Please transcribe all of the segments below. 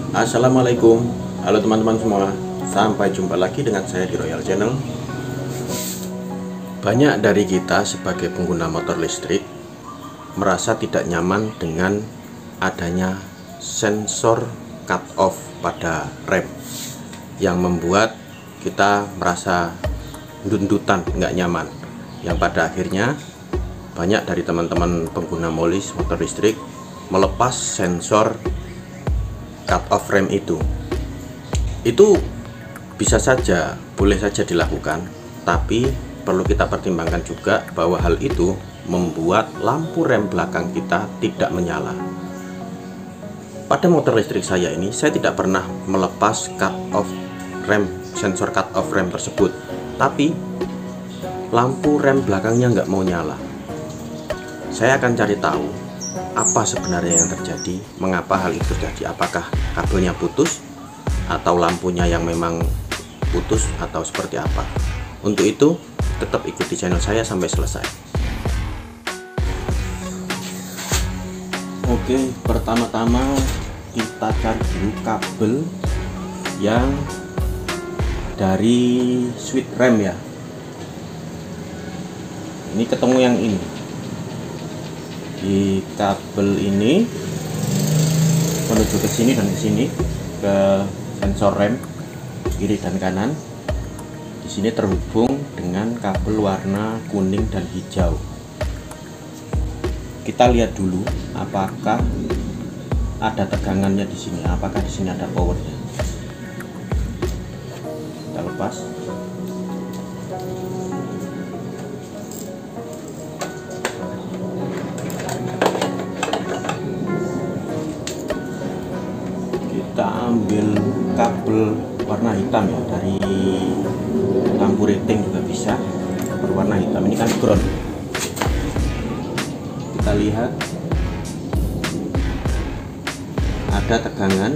Assalamualaikum, halo teman-teman semua. Sampai jumpa lagi dengan saya di Royal Channel. Banyak dari kita sebagai pengguna motor listrik merasa tidak nyaman dengan adanya sensor cut off pada rem yang membuat kita merasa dundutan, nggak nyaman, yang pada akhirnya banyak dari teman-teman pengguna molis motor listrik melepas sensor cut off rem itu bisa saja, boleh saja dilakukan, tapi perlu kita pertimbangkan juga bahwa hal itu membuat lampu rem belakang kita tidak menyala. Pada motor listrik saya ini, saya tidak pernah melepas cut off rem, sensor cut off rem tersebut, tapi lampu rem belakangnya nggak mau nyala. Saya akan cari tahu apa sebenarnya yang terjadi, mengapa hal itu terjadi, apakah kabelnya putus atau lampunya yang memang putus atau seperti apa. Untuk itu tetap ikuti channel saya sampai selesai. Oke, pertama-tama kita cari dulu kabel yang dari switch rem ya. Ini ketemu yang ini. Di kabel ini menuju ke sini dan ke sini, ke sensor rem kiri dan kanan. Di sini terhubung dengan kabel warna kuning dan hijau. Kita lihat dulu apakah ada tegangannya di sini, apakah di sini ada powernya. Kita lepas. Kita ambil kabel warna hitam ya, dari lampu rating juga bisa berwarna hitam. Ini kan ground. Kita lihat ada tegangan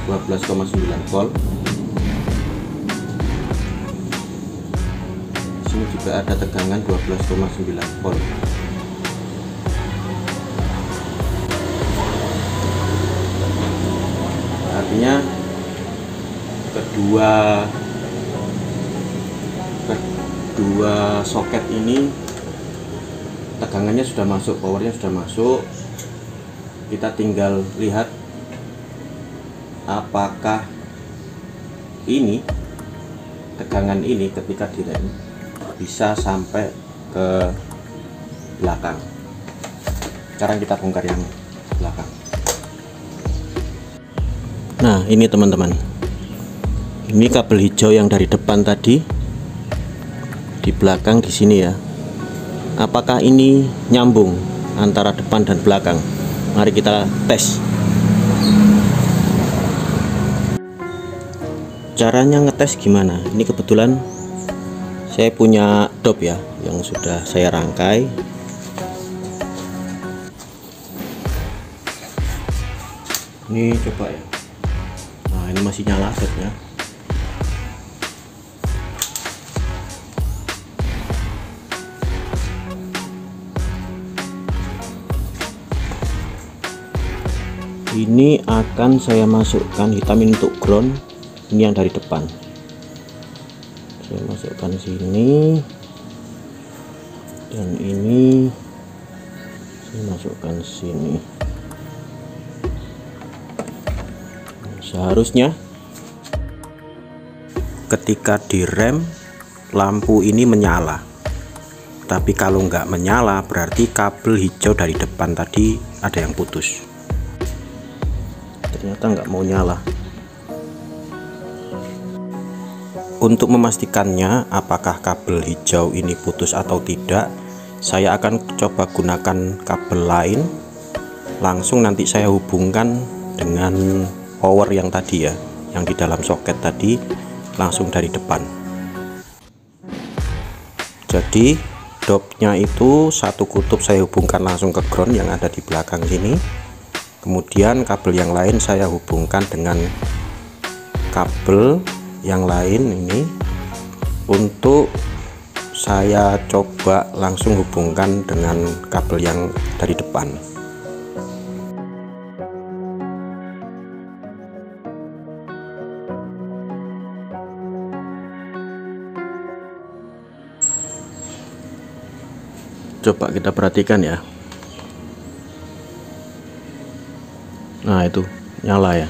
12,9 volt. Di sini juga ada tegangan 12,9 volt. Artinya kedua soket ini tegangannya sudah masuk, powernya sudah masuk. Kita tinggal lihat apakah ini tegangan ini ketika direm bisa sampai ke belakang. Sekarang kita bongkar yang belakang. Nah, ini teman-teman, ini kabel hijau yang dari depan tadi, di belakang di sini ya. Apakah ini nyambung antara depan dan belakang? Mari kita tes. Caranya ngetes gimana? Ini kebetulan saya punya dop ya, yang sudah saya rangkai. Ini coba ya. Nah, ini masih nyala setnya. Ini akan saya masukkan, hitamin untuk ground. Ini yang dari depan. Saya masukkan sini, dan ini saya masukkan sini. Seharusnya ketika direm lampu ini menyala, tapi kalau nggak menyala berarti kabel hijau dari depan tadi ada yang putus. Ternyata nggak mau nyala. Untuk memastikannya apakah kabel hijau ini putus atau tidak, saya akan coba gunakan kabel lain, langsung nanti saya hubungkan dengan power yang tadi ya, yang di dalam soket tadi, langsung dari depan. Jadi dopnya itu satu kutub saya hubungkan langsung ke ground yang ada di belakang sini, kemudian kabel yang lain saya hubungkan dengan kabel yang lain ini, untuk saya coba langsung hubungkan dengan kabel yang dari depan. Coba kita perhatikan ya. Nah, itu nyala ya.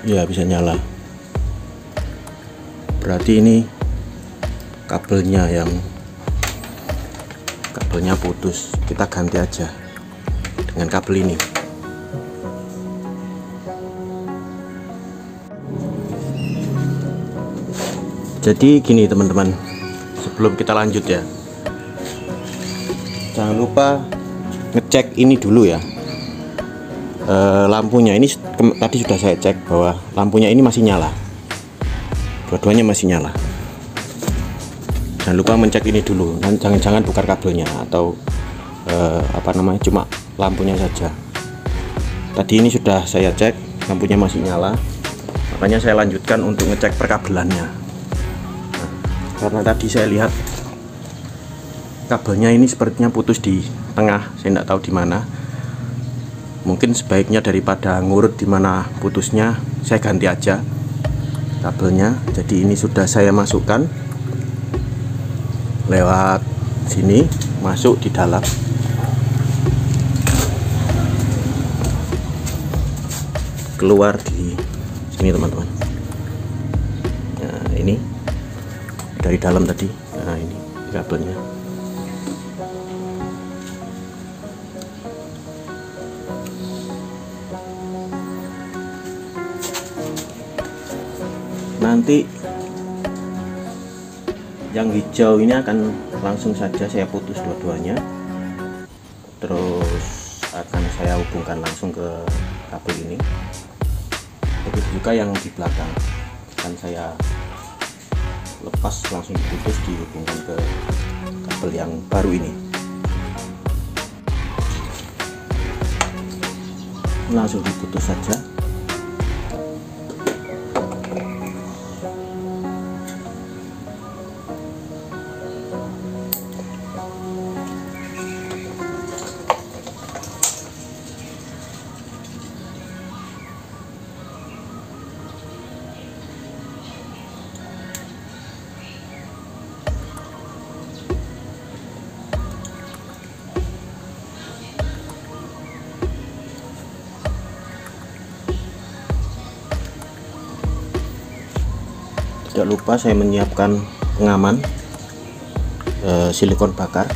Ya, bisa nyala. Berarti ini kabelnya putus. Kita ganti aja dengan kabel ini. Jadi gini teman-teman, sebelum kita lanjut ya, jangan lupa ngecek ini dulu ya. Lampunya ini tadi sudah saya cek bahwa lampunya ini masih nyala, dua-duanya masih nyala. Jangan lupa mencek ini dulu, dan jangan-jangan buka kabelnya atau cuma lampunya saja. Tadi ini sudah saya cek, lampunya masih nyala, makanya saya lanjutkan untuk ngecek perkabelannya. Nah, karena tadi saya lihat kabelnya ini sepertinya putus di tengah, saya tidak tahu di mana. Mungkin sebaiknya daripada ngurut di mana putusnya, saya ganti aja kabelnya. Jadi ini sudah saya masukkan lewat sini, masuk di dalam. Keluar di sini teman-teman. Nah, ini dari dalam tadi. Nah, ini kabelnya. Nanti yang hijau ini akan langsung saja saya putus dua-duanya, terus akan saya hubungkan langsung ke kabel ini. Begitu juga yang di belakang akan saya lepas, langsung diputus, dihubungkan ke kabel yang baru ini. Langsung diputus saja. Tidak lupa saya menyiapkan pengaman silikon bakar.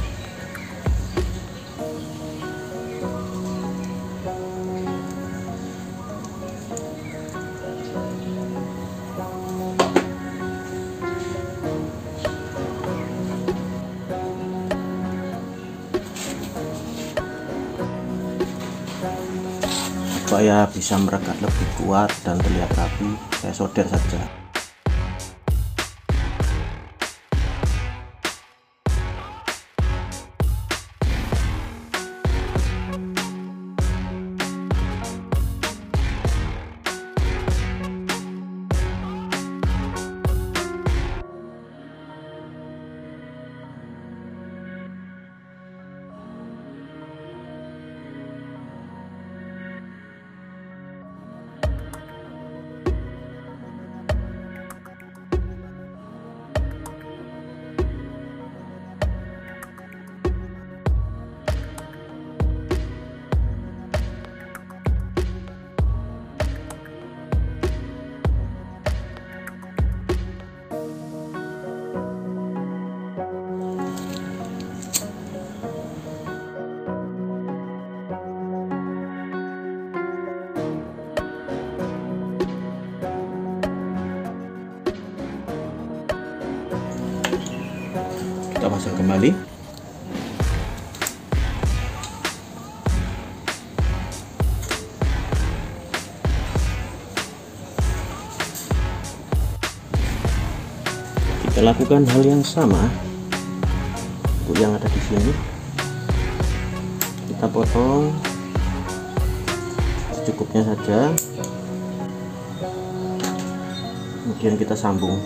Supaya bisa merekat lebih kuat dan terlihat rapi, saya solder saja. Kita pasang kembali. Kita lakukan hal yang sama untuk yang ada di sini. Kita potong secukupnya saja, kemudian kita sambung.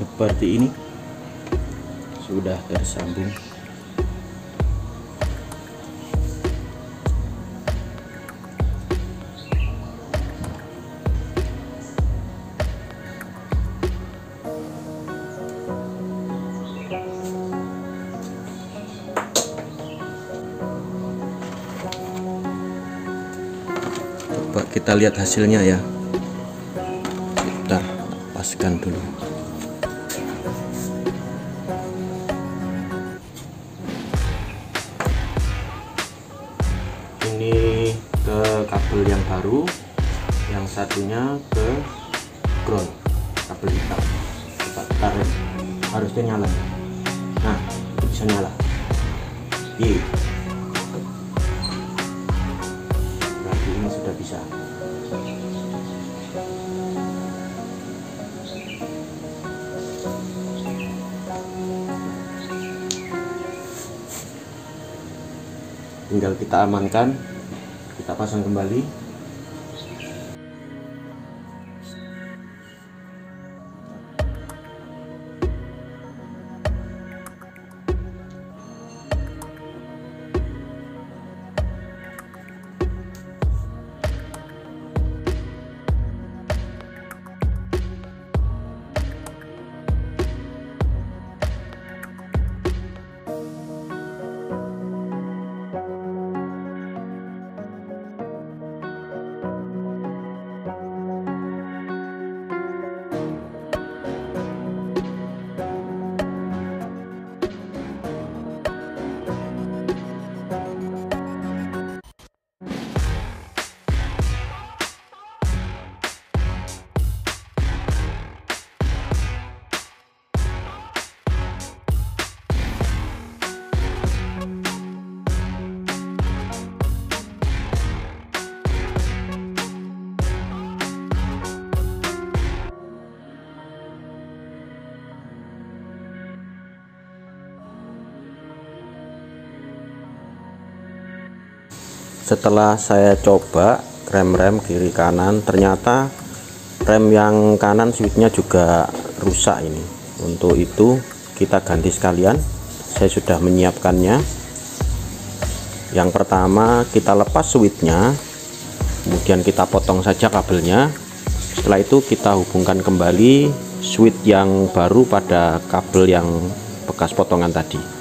seperti ini, sudah tersambung. Coba kita lihat hasilnya ya. Kita lepaskan dulu. Ini ke kabel yang baru, yang satunya ke ground, kabel hitam. Kita tarik, harusnya nyala. Nah, bisa nyala. Iya. Berarti ini sudah bisa. Tinggal kita amankan, kita pasang kembali. Setelah saya coba rem-rem kiri kanan, ternyata rem yang kanan switchnya juga rusak ini. Untuk itu kita ganti sekalian. Saya sudah menyiapkannya. Yang pertama kita lepas switchnya, kemudian kita potong saja kabelnya. Setelah itu kita hubungkan kembali switch yang baru pada kabel yang bekas potongan tadi.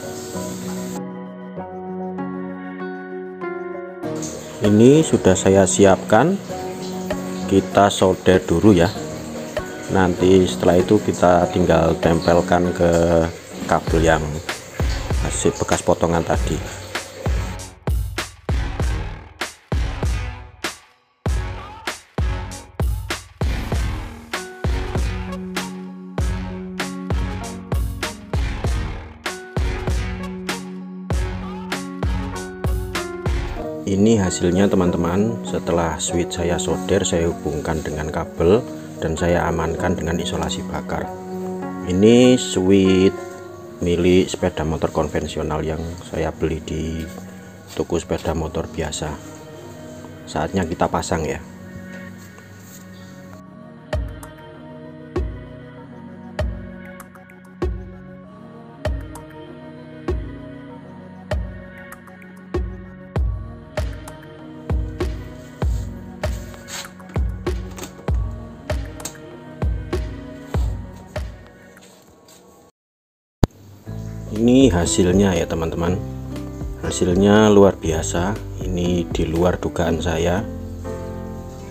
Ini sudah saya siapkan, kita solder dulu ya. Nanti setelah itu kita tinggal tempelkan ke kabel yang hasil bekas potongan tadi. Ini hasilnya teman-teman. Setelah switch saya solder, saya hubungkan dengan kabel dan saya amankan dengan isolasi bakar. Ini switch milik sepeda motor konvensional yang saya beli di toko sepeda motor biasa. Saatnya kita pasang ya. Ini hasilnya ya teman-teman, hasilnya luar biasa. Ini di luar dugaan saya.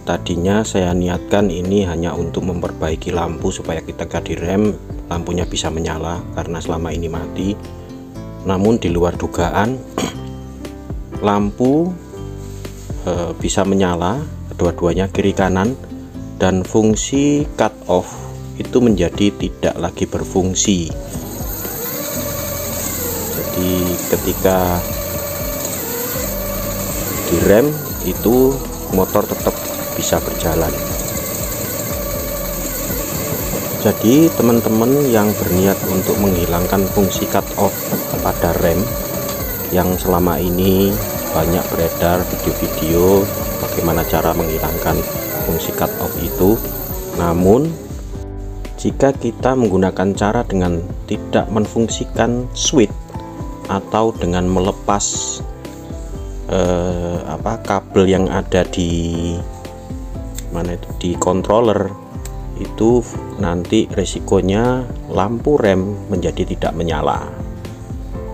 Tadinya saya niatkan ini hanya untuk memperbaiki lampu supaya ketika direm lampunya bisa menyala karena selama ini mati. Namun di luar dugaan lampu bisa menyala kedua-duanya, kiri kanan, dan fungsi cut off itu menjadi tidak lagi berfungsi. Jadi ketika direm itu motor tetap bisa berjalan. Jadi teman-teman yang berniat untuk menghilangkan fungsi cut off pada rem yang selama ini banyak beredar video-video bagaimana cara menghilangkan fungsi cut off itu, namun Jika kita menggunakan cara dengan tidak menfungsikan switch atau dengan melepas kabel yang ada di di controller, itu nanti resikonya lampu rem menjadi tidak menyala.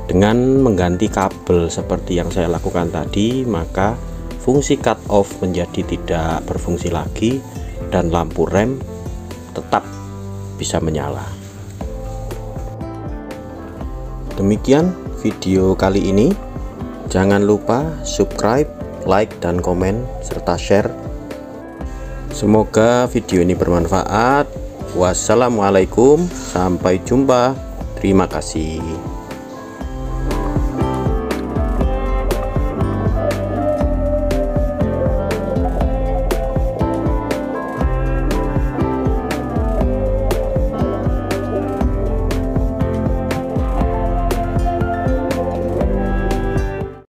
Dengan mengganti kabel seperti yang saya lakukan tadi, maka fungsi cut off menjadi tidak berfungsi lagi dan lampu rem tetap bisa menyala. Demikian video kali ini. Jangan lupa subscribe, like, dan komen serta share. Semoga video ini bermanfaat. Wassalamualaikum, sampai jumpa. Terima kasih.